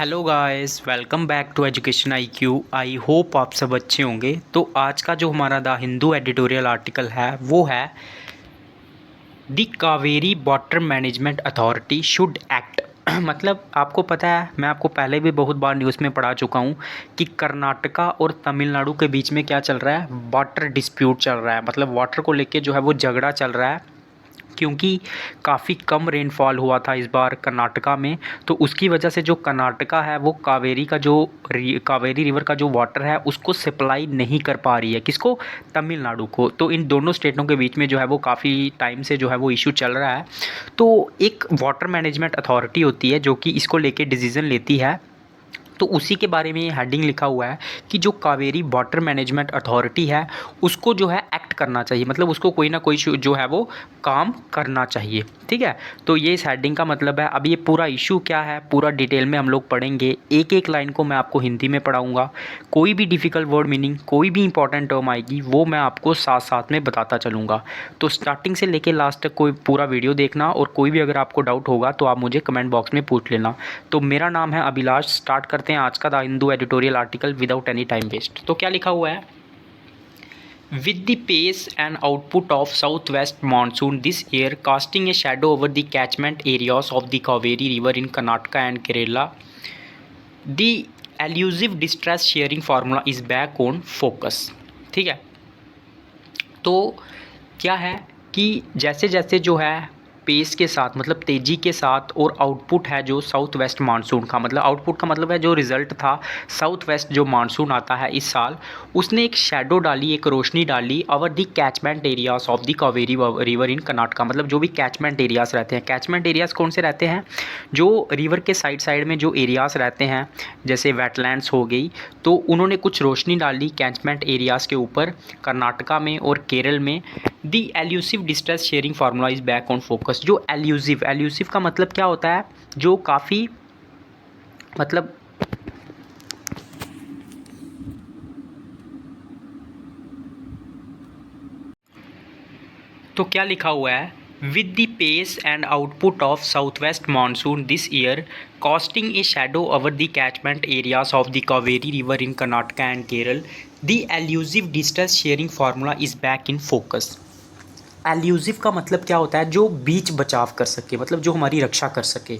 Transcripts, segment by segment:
Hello guys, welcome back to education IQ। I hope आप सब अच्छे होंगे। तो आज का जो हमारा द हिंदू एडिटोरियल आर्टिकल है वो है the Kaveri water management authority should act. मतलब आपको पता है, मैं आपको पहले भी बहुत बार न्यूज़ में पढ़ा चुका हूँ कि कर्नाटका और तमिलनाडु के बीच में क्या चल रहा है, वाटर डिस्प्यूट चल रहा है। मतलब वाटर को लेके जो है वो झगड़ा चल रहा है, क्योंकि काफ़ी कम रेनफॉल हुआ था इस बार कर्नाटका में। तो उसकी वजह से जो कर्नाटका है वो कावेरी रिवर का जो वाटर है उसको सप्लाई नहीं कर पा रही है। किसको? तमिलनाडु को। तो इन दोनों स्टेटों के बीच में जो है वो काफ़ी टाइम से जो है वो इशू चल रहा है। तो एक वाटर मैनेजमेंट अथॉरिटी होती है जो कि इसको लेके डिसीज़न लेती है। तो उसी के बारे में ये हेडिंग लिखा हुआ है कि जो कावेरी वाटर मैनेजमेंट अथॉरिटी है उसको जो है एक्ट करना चाहिए, मतलब उसको कोई ना कोई जो है वो काम करना चाहिए। ठीक है, तो ये इस हेडिंग का मतलब है। अब ये पूरा इशू क्या है पूरा डिटेल में हम लोग पढ़ेंगे, एक एक लाइन को मैं आपको हिंदी में पढ़ाऊँगा। कोई भी डिफ़िकल्ट वर्ड मीनिंग, कोई भी इंपॉर्टेंट टर्म आएगी वो मैं आपको साथ साथ में बताता चलूँगा। तो स्टार्टिंग से लेके लास्ट तक कोई पूरा वीडियो देखना, और कोई भी अगर आपको डाउट होगा तो आप मुझे कमेंट बॉक्स में पूछ लेना। तो मेरा नाम है अभिलाष। स्टार्ट करते हैं आज का the Hindu editorial article without any time waste. तो क्या लिखा हुआ है? With the pace and output of southwest monsoon this year casting a shadow over the catchment areas of the Kaveri River in Karnataka and Kerala, the elusive distress sharing formula is back on focus। ठीक है, तो क्या है कि जैसे जैसे जो है पेस के साथ, मतलब तेज़ी के साथ, और आउटपुट है जो साउथ वेस्ट मानसून का, मतलब आउटपुट का मतलब है जो रिज़ल्ट था, साउथ वेस्ट जो मानसून आता है इस साल, उसने एक शेडो डाली, एक रोशनी डाली over the catchment areas of the Cauvery river in Karnataka. मतलब जो भी कैचमेंट एरियाज़ रहते हैं, कैचमेंट एरियाज़ कौन से रहते हैं? जो रिवर के साइड साइड में जो एरियाज़ रहते हैं, जैसे वेटलैंड्स हो गई, तो उन्होंने कुछ रोशनी डाली कैचमेंट एरियाज़ के ऊपर कर्नाटका में और केरल में। The elusive distress sharing formula is back on focus. जो एल्यूसिव का मतलब क्या होता है? जो काफ़ी, मतलब तो क्या लिखा हुआ है? With the pace and output of south west monsoon this year casting a shadow over the catchment areas of the Cauvery river in Karnataka and Kerala, the elusive distress sharing formula is back in focus. Elusive का मतलब क्या होता है? जो बीच बचाव कर सके, मतलब जो हमारी रक्षा कर सके।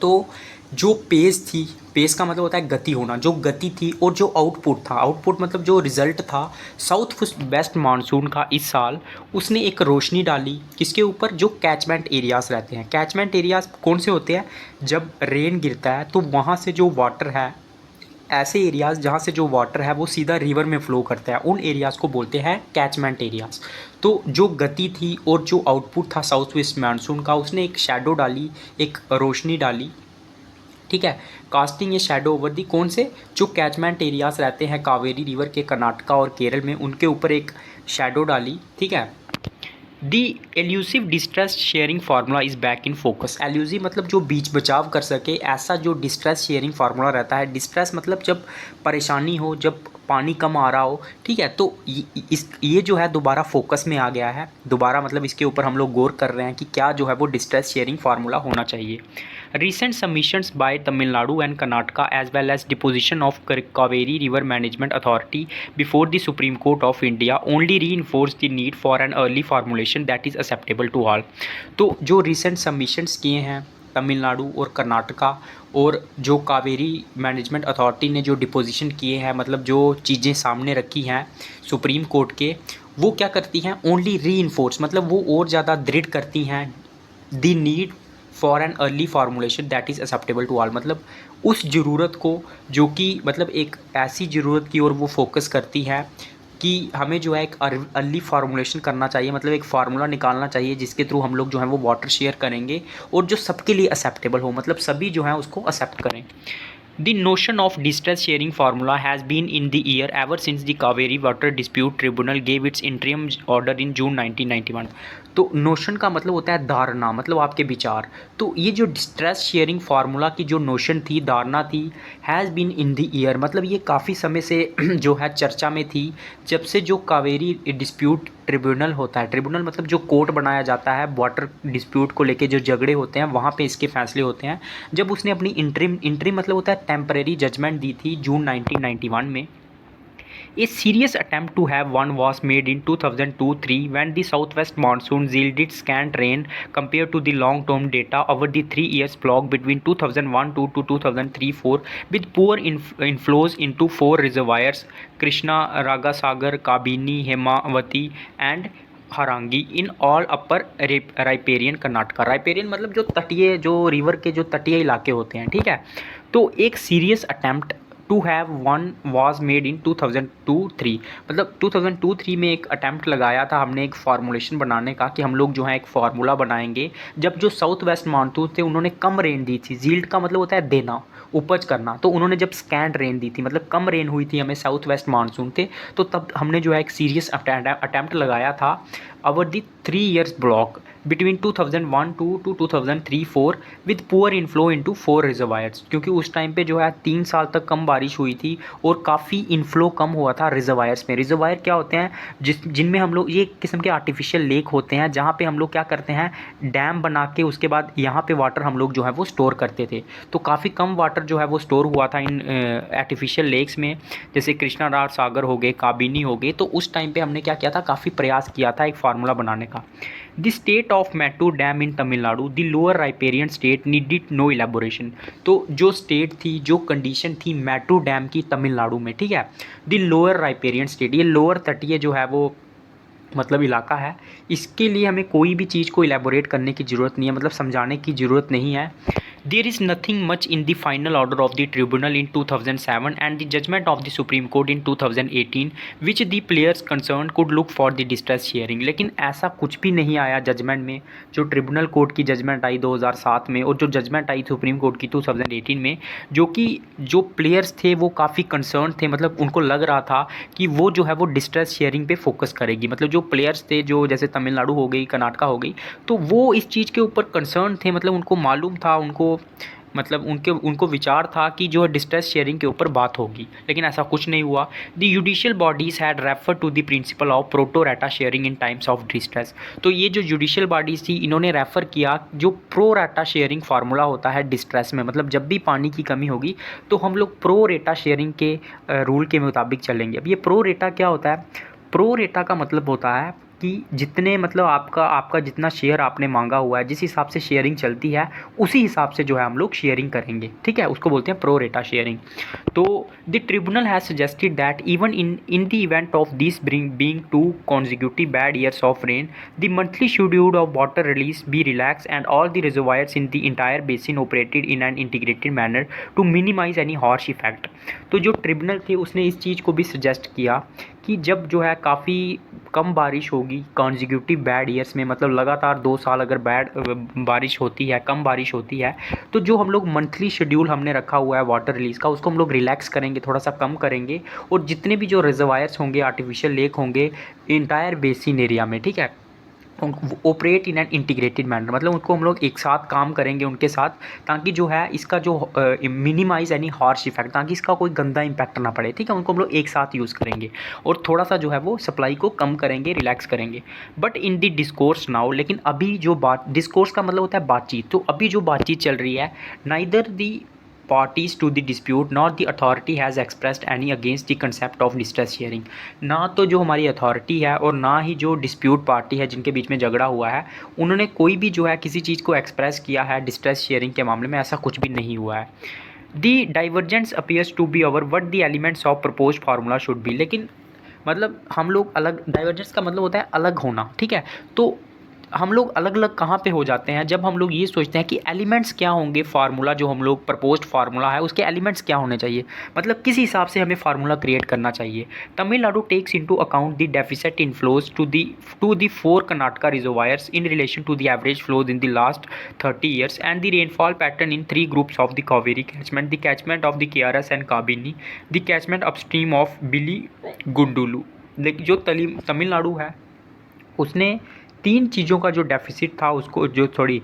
तो जो पेस थी, पेस का मतलब होता है गति होना, जो गति थी, और जो आउटपुट था, आउटपुट मतलब जो रिज़ल्ट था साउथ वेस्ट मानसून का इस साल, उसने एक रोशनी डाली किसके ऊपर? जो कैचमेंट एरियाज़ रहते हैं। कैचमेंट एरियाज़ कौन से होते हैं? जब रेन गिरता है तो वहाँ से जो वाटर है, ऐसे एरियाज़ जहाँ से जो वाटर है वो सीधा रिवर में फ़्लो करता है, उन एरियाज़ को बोलते हैं कैचमेंट एरियाज़। तो जो गति थी और जो आउटपुट था साउथ वेस्ट मानसून का, उसने एक शैडो डाली, एक रोशनी डाली। ठीक है, कास्टिंग ये शैडो ओवर दी, कौन से? जो कैचमेंट एरियाज़ रहते हैं कावेरी रिवर के कर्नाटका और केरल में, उनके ऊपर एक शैडो डाली। ठीक है, the elusive distress sharing formula is back in focus. Elusive मतलब जो बीच बचाव कर सके, ऐसा जो डिस्ट्रेस शेयरिंग फार्मूला रहता है। डिस्ट्रेस मतलब जब परेशानी हो, जब पानी कम आ रहा हो। ठीक है, तो ये जो है दोबारा फोकस में आ गया है। दोबारा मतलब इसके ऊपर हम लोग गौर कर रहे हैं कि क्या जो है वो डिस्ट्रेस शेयरिंग फार्मूला होना चाहिए। Recent submissions by Tamil Nadu and Karnataka as well as deposition of Kaveri River Management Authority before the Supreme Court of India only reinforce the need for an early formulation that is acceptable to all। तो जो recent submissions किए हैं तमिलनाडु और कर्नाटका, और जो Kaveri management authority ने जो deposition किए हैं, मतलब जो चीज़ें सामने रखी हैं सुप्रीम कोर्ट के, वो क्या करती हैं? ओनली री इन्फोर्स, मतलब वो और ज़्यादा दृढ़ करती हैं the need for an early formulation that is acceptable to all. मतलब उस ज़रूरत को, जो कि मतलब एक ऐसी ज़रूरत की ओर वो फोकस करती है कि हमें जो है एक अर्ली फार्मूलेशन करना चाहिए, मतलब एक फार्मूला निकालना चाहिए जिसके थ्रू हम लोग जो है वो वाटर शेयर करेंगे, और जो सबके लिए एक्सेप्टेबल हो, मतलब सभी जो है उसको एक्सेप्ट करें। The notion of distress sharing formula has been in the air ever since the Kaveri Water Dispute Tribunal gave its interim order in June 1991। तो नोशन का मतलब होता है धारणा, मतलब आपके विचार। तो ये जो डिस्ट्रेस शेयरिंग फार्मूला की जो नोशन थी, धारणा थी, has been in the year, मतलब ये काफ़ी समय से जो है चर्चा में थी, जब से जो कावेरी डिस्प्यूट ट्रिब्यूनल होता है, ट्रिब्यूनल मतलब जो कोर्ट बनाया जाता है वाटर डिस्प्यूट को लेके, जो झगड़े होते हैं वहाँ पे इसके फैसले होते हैं, जब उसने अपनी इंटरिम मतलब होता है टेम्परेरी जजमेंट दी थी जून 1991 में। A serious attempt to have one was made in 2002-3 when the southwest monsoon yielded scant rain compared to the long-term data over the 3 years block between 2001-2 to 2003-4, with poor inflows into 4 reservoirs: Krishna, Ragasagar, Kabini, Hemavati and Harangi in all upper riparian Karnataka. Riparian मतलब जो तटीय, जो river के जो तटीय इलाके होते हैं, ठीक है। तो एक serious attempt to have one was made in 2002-3, मतलब 2002-3 में एक अटैम्प्ट लगाया था हमने एक फार्मूलेशन बनाने का, कि हम लोग जो है एक फार्मूला बनाएंगे जब जो साउथ वेस्ट मानसून थे उन्होंने कम रेन दी थी। जील्ड का मतलब होता है देना, उपज करना। तो उन्होंने जब स्कैंड रेन दी थी, मतलब कम रेन हुई थी हमें, साउथ वेस्ट मानसून थे, तो तब हमने जो है एक सीरियस अटैम्प्ट लगाया था over the 3 years block between 2001-2 to 2003-4 with poor inflow into 4 reservoirs, क्योंकि उस टाइम पे जो है 3 साल तक कम बारिश हुई थी और काफ़ी इनफ्लो कम हुआ था रिजर्वायर्स में। रिजर्वायर क्या होते हैं, जिनमें हम लोग, ये किस्म के आर्टिफिशियल लेक होते हैं जहाँ पे हम लोग क्या करते हैं, डैम बना के उसके बाद यहाँ पे वाटर हम लोग जो है वो स्टोर करते थे। तो काफ़ी कम वाटर जो है वो स्टोर हुआ था इन आर्टिफिशियल लेक्स में, जैसे कृष्णा राज सागर हो गए, काबिनी हो गए। तो उस टाइम पे हमने क्या किया था, काफ़ी प्रयास किया था एक फार्मूला बनाने का। The state of Mettur dam in Tamil Nadu, the lower riparian state needed no elaboration. तो जो स्टेट थी, जो कंडीशन थी मैटूर डैम की तमिलनाडु में, ठीक है, द लोअर राइपेरियन स्टेट, ये लोअर तटीय जो है वो मतलब इलाका है, इसके लिए हमें कोई भी चीज़ को इलेबोरेट करने की ज़रूरत नहीं है, मतलब समझाने की ज़रूरत नहीं है। There is nothing much in the final order of the tribunal in 2007 and the judgment of the Supreme Court in 2018 which the players concerned could look for the distress sharing। लेकिन ऐसा कुछ भी नहीं आया जजमेंट में, जो tribunal court की judgement आई 2007 में और जो जजमेंट आई सुप्रीम कोर्ट की 2018 में, जो कि जो प्लेयर्स थे वो काफ़ी कंसर्न थे, मतलब उनको लग रहा था कि वो जो है वो डिस्ट्रेस शेयरिंग पे फोकस करेगी। मतलब जो प्लेयर्स थे, जो जैसे तमिलनाडु हो गई, कर्नाटका हो गई, तो वो इस चीज़ के ऊपर कंसर्न थे, मतलब उनको मालूम था, उनको मतलब उनको विचार था कि जो डिस्ट्रेस शेयरिंग के ऊपर बात होगी, लेकिन ऐसा कुछ नहीं हुआ। The judicial bodies had refer to the principle of pro rata sharing in times of distress. तो ये जो जुडिशियल बॉडीज़ थी, इन्होंने रेफ़र किया जो प्रो रेटा शेयरिंग फार्मूला होता है डिस्ट्रेस में, मतलब जब भी पानी की कमी होगी तो हम लोग प्रो रेटा शेयरिंग के रूल के मुताबिक चलेंगे। अब ये प्रो रेटा क्या होता है, प्रो रेटा का मतलब होता है कि जितने, मतलब आपका जितना शेयर आपने मांगा हुआ है, जिस हिसाब से शेयरिंग चलती है उसी हिसाब से जो है हम लोग शेयरिंग करेंगे, ठीक है, उसको बोलते हैं प्रो रेटा शेयरिंग। तो the tribunal has suggested that even in the event of this being 2 consecutive bad years of rain, the monthly schedule of water release be relaxed and all the reservoirs in the entire basin operated in an integrated manner to minimize any harsh effect। तो जो tribunal थे उसने इस चीज़ को भी suggest किया कि जब जो है काफ़ी कम बारिश होगी कॉन्जिक्यूटिव बैड ईयर्स में, मतलब लगातार 2 साल अगर बैड बारिश होती है, कम बारिश होती है, तो जो हम लोग मंथली शेड्यूल हमने रखा हुआ है वाटर रिलीज़ का, उसको हम लोग रिलैक्स करेंगे, थोड़ा सा कम करेंगे, और जितने भी जो रिजर्वायर्स होंगे, आर्टिफिशियल लेक होंगे इंटायर बेसिन एरिया में, ठीक है, operate in an integrated manner, मतलब उनको हम लोग एक साथ काम करेंगे उनके साथ, ताकि जो है इसका जो मिनिमाइज एनी हार्श इफेक्ट, ताकि इसका कोई गंदा इम्पैक्ट ना पड़े, ठीक है, उनको हम लोग एक साथ यूज़ करेंगे और थोड़ा सा जो है वो सप्लाई को कम करेंगे, रिलैक्स करेंगे। But in the discourse now, लेकिन अभी जो बात, डिस्कोर्स का मतलब होता है बातचीत, तो अभी जो बातचीत चल रही है, neither the parties to the dispute nor the authority has expressed any against the concept of distress sharing। ना तो जो हमारी अथॉरिटी है और ना ही जो डिस्प्यूट पार्टी है जिनके बीच में झगड़ा हुआ है, उन्होंने कोई भी जो है किसी चीज़ को एक्सप्रेस किया है डिस्ट्रेस शेयरिंग के मामले में, ऐसा कुछ भी नहीं हुआ है। The divergence appears to be over what the elements of propose formula should be. लेकिन मतलब हम लोग अलग, डाइवर्जेंस का मतलब होता है अलग होना, ठीक है, तो हम लोग अलग अलग कहाँ पे हो जाते हैं, जब हम लोग ये सोचते हैं कि एलिमेंट्स क्या होंगे, फार्मूला जो हम लोग प्रपोज्ड फार्मूला है उसके एलिमेंट्स क्या होने चाहिए, मतलब किस हिसाब से हमें फार्मूला क्रिएट करना चाहिए। Tamil Nadu takes into account the deficit inflows to the 4 Karnataka reservoirs in relation to the average flows in the last 30 years and the rainfall pattern in 3 groups of the Kaveri catchment, the catchment of the KRS and Kabini, the catchment upstream of Biligundlu. लेकिन जो तमिलनाडु है उसने 3 चीज़ों का जो deficit था उसको जो थोड़ी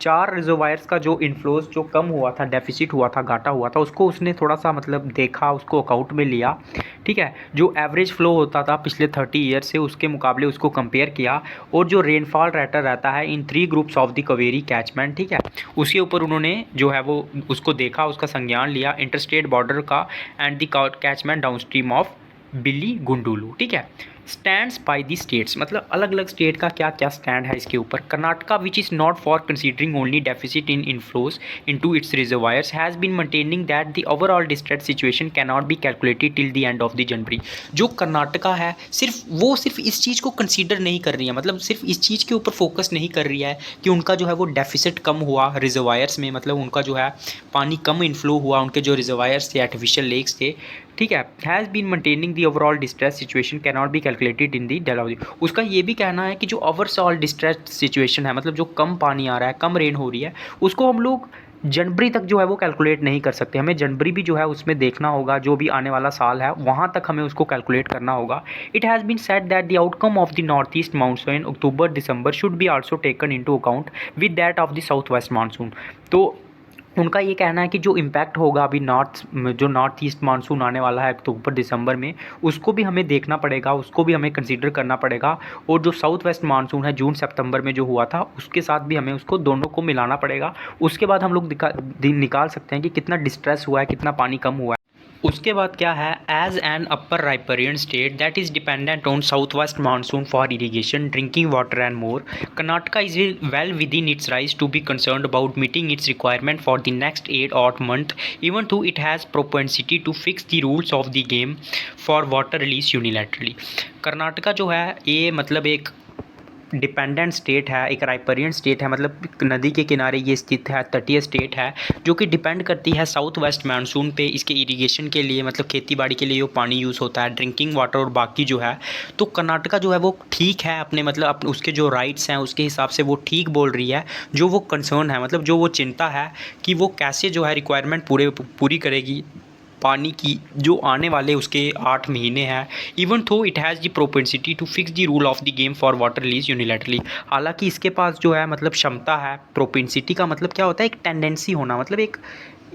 4 रिजर्वायर्स का जो इनफ्लोज जो कम हुआ था, डेफिसिट हुआ था, घाटा हुआ था, उसको उसने थोड़ा सा मतलब देखा, उसको अकाउंट में लिया। ठीक है, जो एवरेज फ्लो होता था पिछले 30 ईयर से उसके मुकाबले उसको कंपेयर किया, और जो रेनफॉल रेटर रहता है इन 3 groups of the Kaveri catchment, ठीक है, उसके ऊपर उन्होंने जो है वो उसको देखा, उसका संज्ञान लिया, इंटरस्टेट बॉर्डर का and the catchment downstream of बिल्ली गुंडुलू। ठीक है, स्टैंड्स बाय दी स्टेट्स, मतलब अलग अलग स्टेट का क्या क्या स्टैंड है इसके ऊपर। Karnataka which is not for considering only deficit in inflows into its reservoirs has been maintaining that the overall distress situation can not be calculated till the end of the January. जो कर्नाटका है सिर्फ इस चीज़ को consider नहीं कर रही है, मतलब सिर्फ इस चीज़ के ऊपर फोकस नहीं कर रही है कि उनका जो है वो डेफिसिट कम हुआ रिजर्वायर्स में, मतलब उनका जो है पानी कम इनफ्लो हुआ, उनके जो रिजर्वायर्स थे, आर्टिफिशियल लेक्स थे, ठीक है, has been maintaining the overall distress situation can not be calculated in the deluge. उसका ये भी कहना है कि जो ओवरऑल डिस्ट्रेस सिचुएशन है, मतलब जो कम पानी आ रहा है, कम रेन हो रही है, उसको हम लोग जनवरी तक जो है वो कैलकुलेट नहीं कर सकते। हमें जनवरी भी जो है उसमें देखना होगा, जो भी आने वाला साल है वहाँ तक हमें उसको कैलकुलेट करना होगा। It has been said that the outcome of the north east monsoon October December should be also taken into account with that of the south west monsoon. तो उनका ये कहना है कि जो इम्पैक्ट होगा अभी नॉर्थ ईस्ट मानसून आने वाला है अक्टूबर दिसंबर में, उसको भी हमें देखना पड़ेगा, उसको भी हमें कंसीडर करना पड़ेगा। और जो साउथ वेस्ट मानसून है जून सितंबर में जो हुआ था, उसके साथ भी हमें उसको दोनों को मिलाना पड़ेगा। उसके बाद हम लोग निकाल सकते हैं कि कितना डिस्ट्रेस हुआ है, कितना पानी कम हुआ है। उसके बाद क्या है, as an upper riparian state that is dependent on south west monsoon for irrigation drinking water and more, Karnataka is well within its rights to be concerned about meeting its requirement for the next 8 odd month, even though it has propensity to fix the rules of the game for water release unilaterally। Karnataka जो है ये मतलब एक dependent state है, एक riparian state है, मतलब नदी के किनारे ये स्थित है, तटीय स्टेट है, जो कि डिपेंड करती है साउथ वेस्ट मानसून पे इसके इरिगेशन के लिए, मतलब खेती बाड़ी के लिए वो पानी यूज़ होता है, ड्रिंकिंग वाटर और बाकी जो है। तो कर्नाटका जो है वो ठीक है अपने, मतलब अपने उसके जो राइट्स हैं उसके हिसाब से वो ठीक बोल रही है। जो वो कंसर्न है, मतलब जो वो चिंता है कि वो कैसे जो है रिक्वायरमेंट पूरी करेगी पानी की जो आने वाले उसके 8 महीने हैं, even though it has the propensity to fix the rule of the game for water release unilaterally. हालांकि इसके पास जो है मतलब क्षमता है, प्रोपेंसिटी का मतलब क्या होता है, एक टेंडेंसी होना, मतलब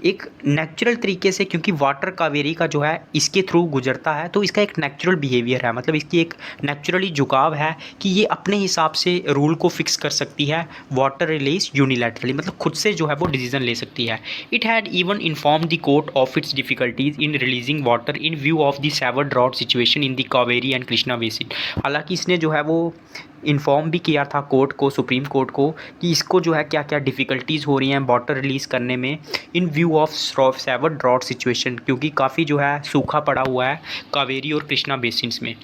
एक नेचुरल तरीके से, क्योंकि वाटर कावेरी का जो है इसके थ्रू गुजरता है, तो इसका एक नेचुरल बिहेवियर है, मतलब इसकी एक नेचुरली झुकाव है कि ये अपने हिसाब से रूल को फिक्स कर सकती है वाटर रिलीज यूनिलैटरली, मतलब खुद से जो है वो डिसीजन ले सकती है। It had even inform the court of its difficulties in releasing water in view of the severe drought situation in the Kaveri and Krishna basin. हालांकि इसने जो है वो इन्फॉर्म भी किया था कोर्ट को, सुप्रीम कोर्ट को, कि इसको जो है क्या क्या डिफ़िकल्टीज़ हो रही हैं वाटर रिलीज़ करने में in view of severe drought situation, क्योंकि काफ़ी जो है सूखा पड़ा हुआ है कावेरी और कृष्णा बेसिन्स में।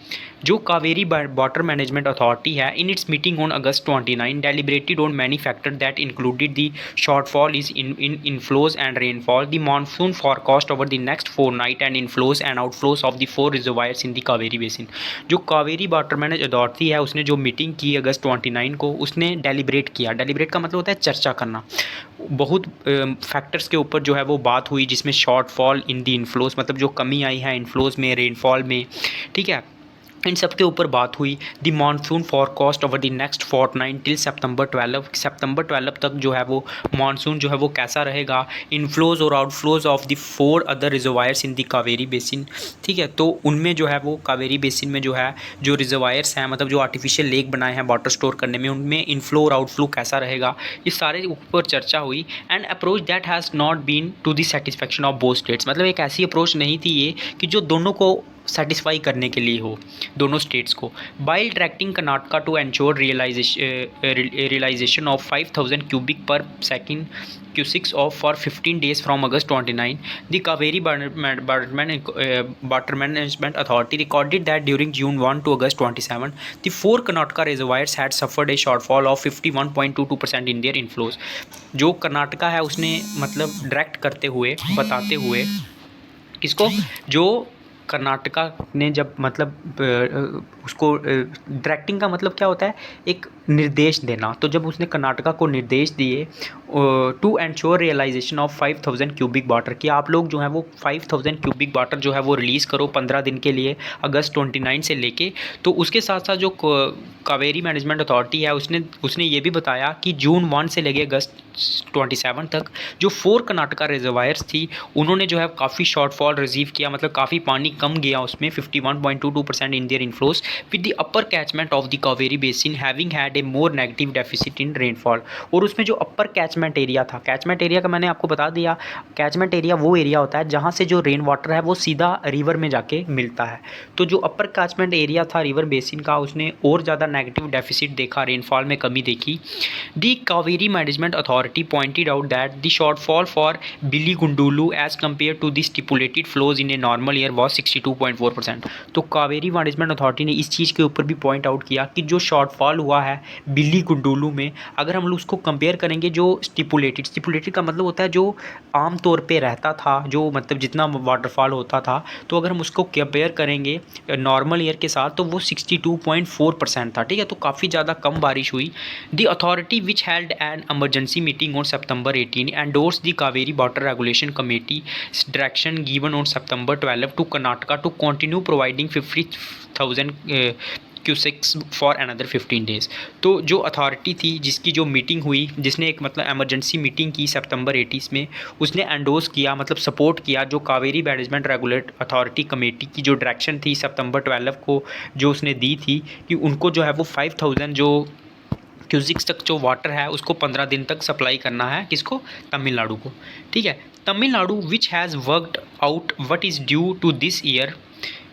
जो कावेरी वाटर मैनेजमेंट अथॉरिटी है in its meeting on August 29 deliberated on many factor that included the shortfall is in inflows and rainfall, the monsoon forecast over the next 4 night and inflows and outflows of the 4 reservoirs in the Kaveri basin. जो Kaveri water manage authority है उसने जो meeting की अगस्त 29 को, उसने deliberate किया। Deliberate का मतलब होता है चर्चा करना, बहुत फैक्टर्स के ऊपर जो है वो बात हुई, जिसमें शॉर्टफॉल इन दी इनफ्लोज, मतलब जो कमी आई है इनफ्लोज में, रेनफॉल में, ठीक है, इन सब के ऊपर बात हुई। The monsoon forecast over the next 49 till September 12 तक जो है वो मानसून जो है वो कैसा रहेगा, इनफ्लोज और outflows of the 4 other reservoirs in the Kaveri basin, ठीक है। तो उनमें जो है वो कावेरी बेसिन में जो है जो रिजर्वायर्स हैं, मतलब जो आर्टिफिशियल लेक बनाए हैं वाटर स्टोर करने में, उनमें इनफ्लो और आउटफ्लो कैसा रहेगा, ये सारे ऊपर चर्चा हुई। And approach that has not been to the satisfaction of both states, मतलब एक ऐसी अप्रोच नहीं थी ये कि जो दोनों को सेटिस्फाई करने के लिए हो, दोनों स्टेट्स को। While directing Karnataka to ensure realisation of 5000 cubic per second Q6 of for 15 days from August 29, the Kaveri water management authority recorded that during June 1 to August 27 the 4 Karnataka reservoirs had suffered a shortfall of 51.22% in their inflows. जो कर्नाटका है उसने मतलब direct करते हुए, बताते हुए, किसको, जो कर्नाटका ने जब मतलब उसको डायरेक्टिंग का मतलब क्या होता है, एक निर्देश देना। तो जब उसने कर्नाटका को निर्देश दिए to ensure realisation of 5000 cubic water, कि आप लोग जो है वो 5000 क्यूबिक वाटर जो है वो रिलीज़ करो 15 दिन के लिए, अगस्त 29 से लेके। तो उसके साथ साथ जो कावेरी मैनेजमेंट अथॉरिटी है उसने ये भी बताया कि जून 1 से लेके अगस्त 27 तक जो 4 कर्नाटका रिजर्वायर्स थी उन्होंने जो है काफ़ी शॉर्टफॉल रिसीव किया, मतलब काफ़ी पानी कम गया उसमें 51.22% in their inflows with the upper catchment of the Kaveri basin having had a more negative deficit in rainfall. और उसमें जो अपर कैचमेंट एरिया था, कैचमेंट एरिया का मैंने आपको बता दिया, कैचमेंट एरिया वो एरिया होता है जहाँ से जो रेन वाटर है वो सीधा रिवर में जाके मिलता है। तो जो अपर कैचमेंट एरिया था रिवर बेसिन का, उसने और ज़्यादा नेगेटिव डेफिसिट देखा, रेनफॉल में कमी देखी। The Kaveri management authority pointed out that the shortfall for Biligundlu as compare to the stipulated flows in a normal year was 62.4%। तो कावेरी मैनेजमेंट अथॉरिटी ने इस चीज़ के ऊपर भी पॉइंट आउट किया कि जो शॉर्टफॉल हुआ है बिलीगुंडलू में, अगर हम लोग उसको कंपेयर करेंगे जो स्टिपुलेटेड का मतलब होता है जो आम तौर पे रहता था, जो मतलब जितना वाटरफॉल होता था, तो अगर हम उसको कंपेयर करेंगे नॉर्मल ईयर के साथ तो वो 62.4% था। ठीक है, तो काफ़ी ज़्यादा कम बारिश हुई। The authority which held an emergency meeting on September 18 endorse the Kaveri water regulation committee direction given on September 12 to Karnataka to continue providing 50,000 cusecs for another 15 days. तो जो अथॉरिटी थी जिसकी जो मीटिंग हुई, जिसने एक मतलब एमरजेंसी मीटिंग की सितंबर 18 में, उसने एंडोर्स किया मतलब सपोर्ट किया जो Kaveri management regulate authority committee की जो डायरेक्शन थी सितंबर 12 को जो उसने दी थी कि उनको जो है वो 5000 जो क्यूसिक्स तक जो वाटर है उसको 15 दिन तक सप्लाई करना है, किसको, तमिलनाडु को। ठीक है, Tamil Nadu which has worked out what is due to this year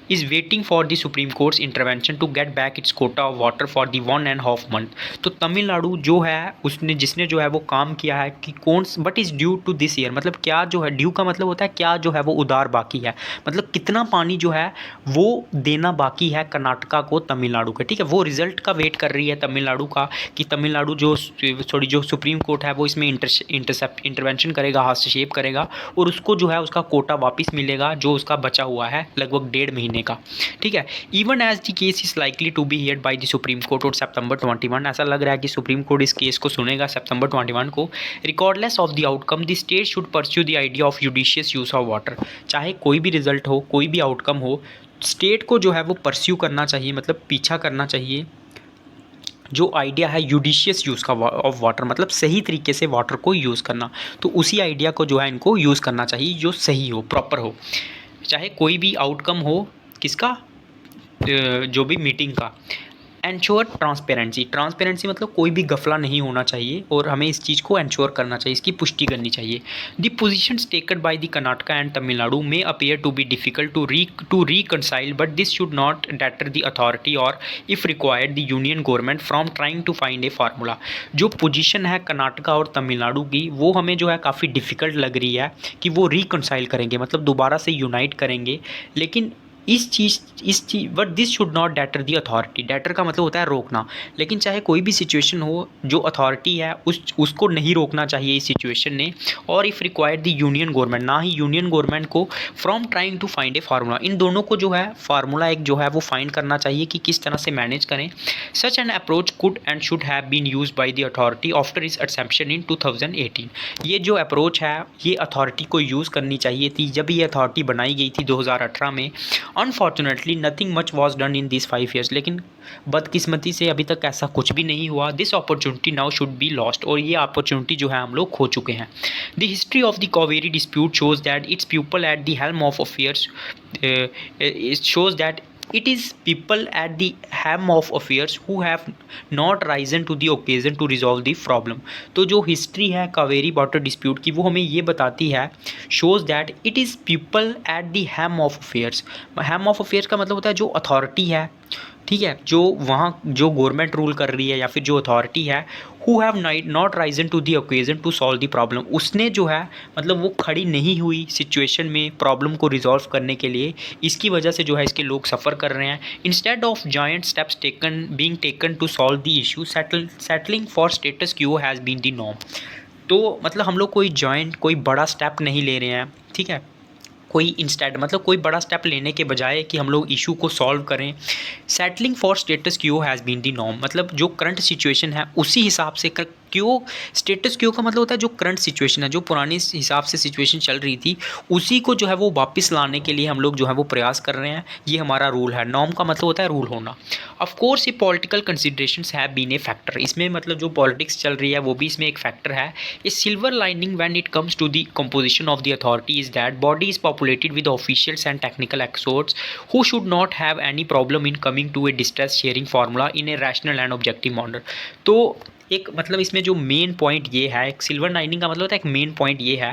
is waiting for the Supreme Court's intervention to get back its quota of water for the 1.5 month। तो तमिलनाडु जो है उसने जिसने जो है वो काम किया है कि कौन but is due to this year, मतलब क्या जो है, ड्यू का मतलब होता है क्या जो है वो उधार बाकी है, मतलब कितना पानी जो है वो देना बाकी है कर्नाटका को तमिलनाडु का। ठीक है, वो रिजल्ट का वेट कर रही है तमिलनाडु का कि तमिलनाडु जो जो सुप्रीम कोर्ट है वो इसमें इंटरवेंशन करेगा, हस्तक्षेप करेगा और उसको जो है उसका कोटा वापस मिलेगा जो उसका बचा हुआ है लगभग 1.5 महीने का। ठीक है, even as the case is likely to be heard by the supreme court और September 21, ऐसा लग रहा है कि सुप्रीम कोर्ट इस केस को सुनेगा September 21 को। Regardless of the outcome the state should pursue the idea of judicious use of water. चाहे कोई भी रिजल्ट हो, कोई भी आउटकम हो, स्टेट को जो है वो परस्यू करना चाहिए, मतलब पीछा करना चाहिए जो आइडिया है यूडिशियस यूज़ का ऑफ वाटर, मतलब सही तरीके से वाटर को यूज़ करना। तो उसी आइडिया को जो है इनको यूज़ करना चाहिए जो सही हो, प्रॉपर हो, चाहे कोई भी आउटकम हो किसका, जो भी मीटिंग का। एंश्योर ट्रांसपेरेंसी मतलब कोई भी गफला नहीं होना चाहिए और हमें इस चीज़ को एंश्योर करना चाहिए, इसकी पुष्टि करनी चाहिए। The positions taken by the Karnataka and Tamil Nadu may appear to be difficult to reconcile but this should not deter the authority और if required the union government from trying to find a formula. जो position है कर्नाटका और तमिलनाडु की वो हमें जो है काफ़ी डिफ़िकल्ट लग रही है कि वो रिकनसाइल करेंगे, मतलब दोबारा से यूनाइट करेंगे, लेकिन इस चीज़ but this should not deter the authority. Deter का मतलब होता है रोकना, लेकिन चाहे कोई भी सिचुएशन हो जो अथॉरिटी है उसको नहीं रोकना चाहिए इस सिचुएशन ने। और if required the union government, ना ही यूनियन गवर्नमेंट को from trying to find a formula, इन दोनों को जो है फार्मूला एक जो है वो फाइंड करना चाहिए कि किस तरह से मैनेज करें। Such an approach could and should have been use by the authority after its exception in 2018। ये जो अप्रोच है ये अथॉरिटी को यूज़ करनी चाहिए थी जब ये अथॉरिटी बनाई गई थी 2018 में। Unfortunately nothing much was done in this 5 years, लेकिन बदकिस्मती से अभी तक ऐसा कुछ भी नहीं हुआ। This opportunity now should be lost, और ये अपॉर्चुनिटी जो है हम लोग खो चुके हैं। The history of the Kaveri dispute shows that it's people at the helm of affairs shows that it is people at the helm of affairs who have not risen to the occasion to resolve the problem। तो जो history है Kaveri water dispute की वो हमें ये बताती है, shows that it is people at the helm of affairs। helm of affairs का मतलब होता है जो अथॉरिटी है, ठीक है, जो वहाँ जो गवर्नमेंट रूल कर रही है या फिर जो अथॉरिटी है, who have not risen to the occasion to solve the problem। उसने जो है मतलब वो खड़ी नहीं हुई सिचुएशन में प्रॉब्लम को रिजॉल्व करने के लिए, इसकी वजह से जो है इसके लोग सफ़र कर रहे हैं। Instead of joint steps being taken to solve the issue, settling for status quo has been the norm. तो मतलब हम लोग कोई बड़ा स्टेप नहीं ले रहे हैं, ठीक है, कोई इंस्टेड मतलब कोई बड़ा स्टेप लेने के बजाय कि हम लोग इशू को सॉल्व करें, settling for status quo has been the norm, मतलब जो करंट सिचुएशन है उसी हिसाब से क्यों, स्टेटस क्यू का मतलब होता है जो करंट सिचुएशन है, जो पुरानी हिसाब से सिचुएशन चल रही थी उसी को जो है वो वापस लाने के लिए हम लोग जो है वो प्रयास कर रहे हैं। ये हमारा रूल है। नॉर्म का मतलब होता है रूल होना। ऑफ कोर्स ये political considerations have been a factor, इसमें मतलब जो पॉलिटिक्स चल रही है वो भी इसमें एक फैक्टर है। A silver lining when it comes to the composition of the authority is that body is populated with officials and technical experts who should not have any problem in coming to a distress sharing formula in a rational and objective model. तो एक मतलब इसमें जो main point ये है, एक silver lining का मतलब होता है, एक मेन पॉइंट ये है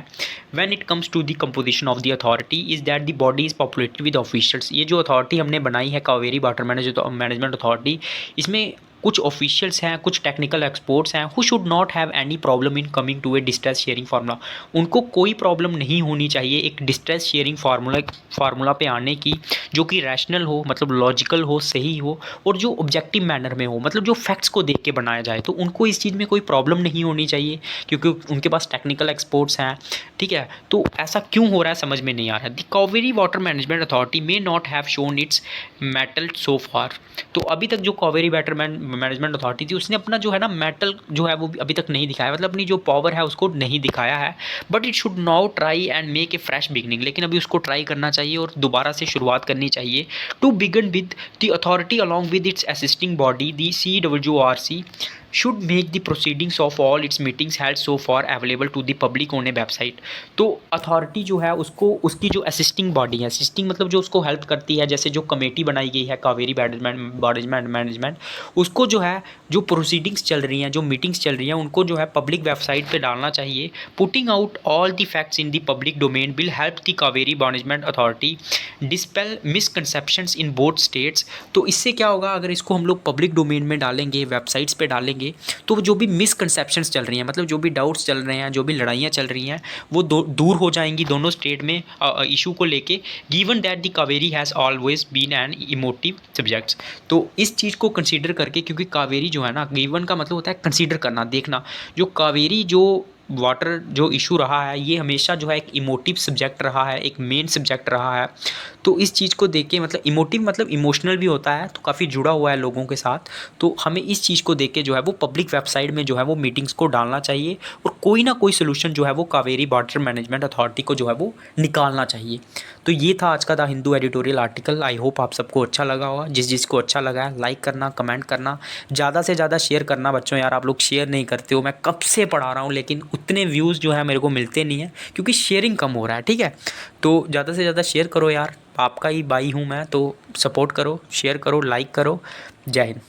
when it comes to the composition of the authority is that the body is populated with officials. ये जो अथॉरिटी हमने बनाई है कावेरी वाटर मैनेजमेंट अथॉरिटी, इसमें कुछ ऑफिशियल्स हैं, कुछ टेक्निकल एक्सपर्ट्स हैं who should not have any problem in coming to a distress sharing formula. उनको कोई प्रॉब्लम नहीं होनी चाहिए एक डिस्ट्रेस शेयरिंग फार्मूला पे आने की, जो कि रैशनल हो, मतलब लॉजिकल हो, सही हो, और जो ऑब्जेक्टिव मैनर में हो, मतलब जो फैक्ट्स को देख के बनाया जाए। तो उनको इस चीज़ में कोई प्रॉब्लम नहीं होनी चाहिए क्योंकि उनके पास टेक्निकल एक्सपर्ट्स हैं। ठीक है, तो ऐसा क्यों हो रहा है समझ में नहीं आ रहा है। The Kaveri water management authority may not have shown its mettle so far. तो अभी तक जो कावेरी वाटर मैनेजमेंट अथॉरिटी थी उसने अपना जो है ना मेटल जो है वो अभी तक नहीं दिखाया, मतलब अपनी जो पावर है उसको नहीं दिखाया है। But it should now try and make a fresh beginning, लेकिन अभी उसको ट्राई करना चाहिए और दोबारा से शुरुआत करनी चाहिए। To begin with the authority along with its assisting body the CWRC should make the proceedings of all its meetings held so far available to the public on a website। तो authority जो है उसको उसकी जो assisting body है, assisting मतलब जो उसको हेल्प करती है, जैसे जो कमेटी बनाई गई है कावेरी मैनेजमेंट, उसको जो है जो प्रोसीडिंग्स चल रही हैं, जो मीटिंग्स चल रही हैं, उनको जो है पब्लिक वेबसाइट पे डालना चाहिए। Putting out all the facts in the public domain will help the Kaveri management authority dispel misconceptions in both states. तो इससे क्या होगा, अगर इसको हम लोग पब्लिक डोमेन में डालेंगे, वेबसाइट्स पे डालेंगे, तो जो भी मिसकंसेप्शंस चल रही हैं, मतलब जो भी डाउट्स चल रहे हैं, जो भी लड़ाइयाँ चल रही हैं, वो दूर हो जाएंगी दोनों स्टेट में इशू को लेके। Given that the Kaveri has always been an emotive subjects. तो इस चीज़ को कंसीडर करके, क्योंकि कावेरी जो है ना, गिवन का मतलब होता है कंसीडर करना, देखना, जो कावेरी जो वाटर जो इशू रहा है ये हमेशा जो है एक इमोटिव सब्जेक्ट रहा है, एक मेन सब्जेक्ट रहा है। तो इस चीज़ को देख के, मतलब इमोटिव मतलब इमोशनल भी होता है, तो काफ़ी जुड़ा हुआ है लोगों के साथ। तो हमें इस चीज़ को देख के जो है वो पब्लिक वेबसाइट में जो है वो मीटिंग्स को डालना चाहिए और कोई ना कोई सोल्यूशन जो है वो कावेरी वाटर मैनेजमेंट अथॉरिटी को जो है वो निकालना चाहिए। तो ये था आज का the Hindu editorial article. I hope आप सबको अच्छा लगा होगा। जिसको अच्छा लगा है लाइक करना, कमेंट करना, ज़्यादा से ज़्यादा शेयर करना। बच्चों यार आप लोग शेयर नहीं करते हो, मैं कब से पढ़ा रहा हूँ लेकिन उतने व्यूज़ जो है मेरे को मिलते नहीं हैं क्योंकि शेयरिंग कम हो रहा है। ठीक है, तो ज़्यादा से ज़्यादा शेयर करो यार, आपका ही भाई हूँ मैं, तो सपोर्ट करो, शेयर करो, लाइक करो। जय हिंद।